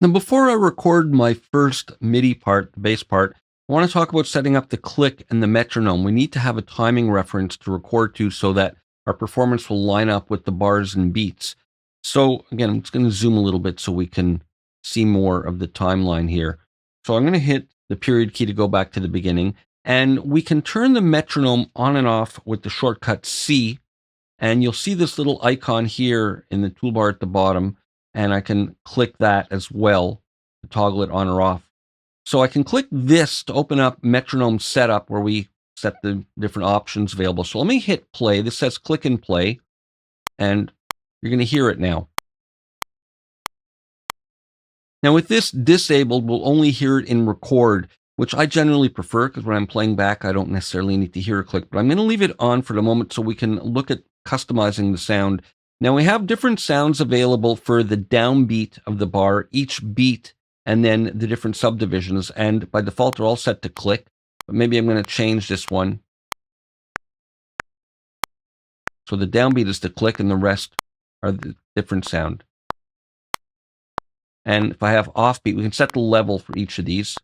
Now, before I record my first MIDI part, the bass part, I want to talk about setting up the click and the metronome. We need to have a timing reference to record to so that our performance will line up with the bars and beats. So again, I'm just going to zoom a little bit so we can see more of the timeline here. So I'm going to hit the period key to go back to the beginning, and we can turn the metronome on and off with the shortcut C, and you'll see this little icon here in the toolbar at the bottom, and I can click that as well to toggle it on or off. So I can click this to open up metronome setup where we set the different options available. So let me hit play. This says click and play, and you're going to hear it now. Now with this disabled, we'll only hear it in record, which I generally prefer because when I'm playing back, I don't necessarily need to hear a click, but I'm going to leave it on for the moment so we can look at customizing the sound. Now we have different sounds available for the downbeat of the bar, each beat, and then the different subdivisions. And by default, they're all set to click, but maybe I'm going to change this one. So the downbeat is the click and the rest are the different sound. And if I have offbeat, we can set the level for each of these.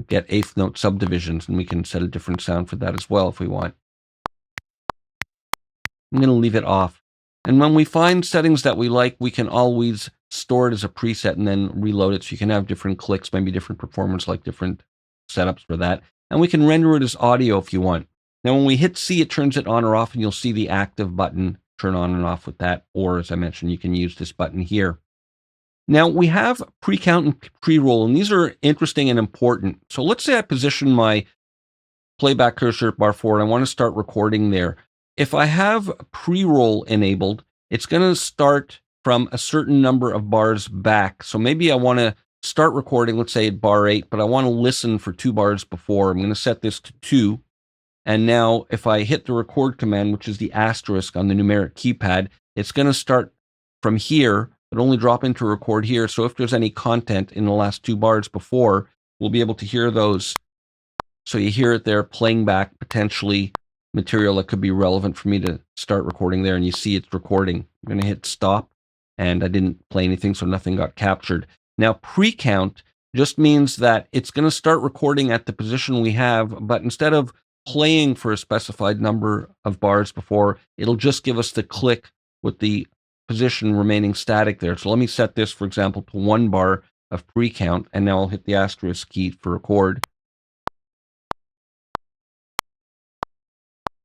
Get eighth note subdivisions, and we can set a different sound for that as well if we want. I'm going to leave it off. And when we find settings that we like, we can always store it as a preset and then reload it. So you can have different clicks, maybe different performance, like different setups for that. And we can render it as audio if you want. Now, when we hit C, it turns it on or off, and you'll see the active button turn on and off with that. Or, as I mentioned, you can use this button here. Now, we have pre-count and pre-roll, and these are interesting and important. So let's say I position my playback cursor at bar 4, and I want to start recording there. If I have pre-roll enabled, it's going to start from a certain number of bars back. So maybe I want to start recording, let's say at bar 8, but I want to listen for 2 bars before. I'm going to set this to 2. And now if I hit the record command, which is the asterisk on the numeric keypad, it's going to start from here, but only drop into record here. So if there's any content in the last 2 bars before, we'll be able to hear those. So you hear it there playing back potentially material that could be relevant for me to start recording there, and you see it's recording. I'm going to hit stop, and I didn't play anything, so nothing got captured. Now, pre-count just means that it's going to start recording at the position we have, but instead of playing for a specified number of bars before, it'll just give us the click with the position remaining static there. So let me set this, for example, to 1 bar of pre-count, and now I'll hit the asterisk key for record.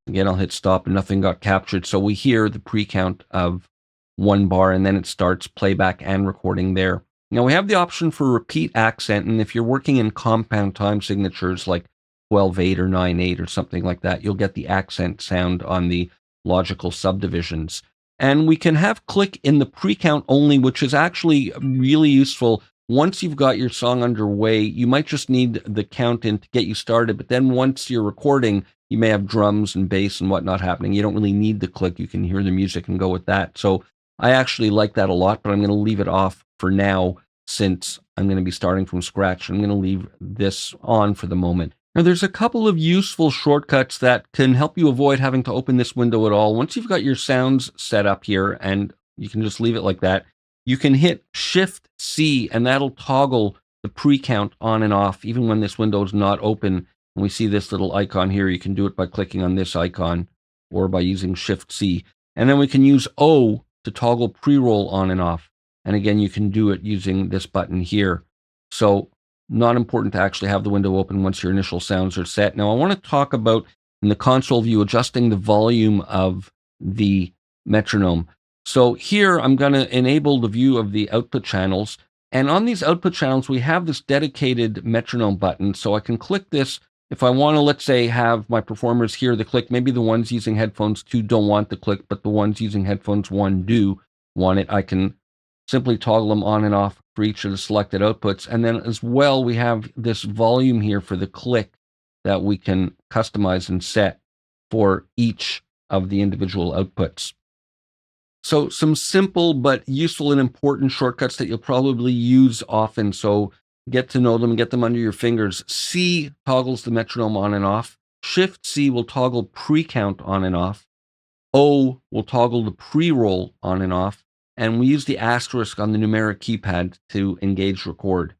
Again, I'll hit stop, and nothing got captured. So we hear the pre-count of 1 bar, and then it starts playback and recording there. Now we have the option for repeat accent, and if you're working in compound time signatures like 12/8 or 9/8 or something like that, you'll get the accent sound on the logical subdivisions. And we can have click in the pre-count only, which is actually really useful. Once you've got your song underway, you might just need the count in to get you started, but then once you're recording, you may have drums and bass and whatnot happening. You don't really need the click. You can hear the music and go with that. So I actually like that a lot, but I'm going to leave it off for now since I'm going to be starting from scratch. I'm going to leave this on for the moment. Now, there's a couple of useful shortcuts that can help you avoid having to open this window at all. Once you've got your sounds set up here, and you can just leave it like that, you can hit Shift-C, and that'll toggle the pre-count on and off, even when this window is not open. When we see this little icon here, you can do it by clicking on this icon or by using Shift-C. And then we can use O to toggle pre-roll on and off. And again, you can do it using this button here. So not important to actually have the window open once your initial sounds are set. Now, I want to talk about, in the console view, adjusting the volume of the metronome. So here, I'm going to enable the view of the output channels. And on these output channels, we have this dedicated metronome button. So I can click this. If I want to, let's say, have my performers hear the click, maybe the ones using headphones 2 don't want the click, but the ones using headphones 1 do want it. I can simply toggle them on and off for each of the selected outputs. And then as well, we have this volume here for the click that we can customize and set for each of the individual outputs. So some simple but useful and important shortcuts that you'll probably use often. So get to know them and get them under your fingers. C toggles the metronome on and off. Shift C will toggle pre-count on and off. O will toggle the pre-roll on and off. And we use the asterisk on the numeric keypad to engage record.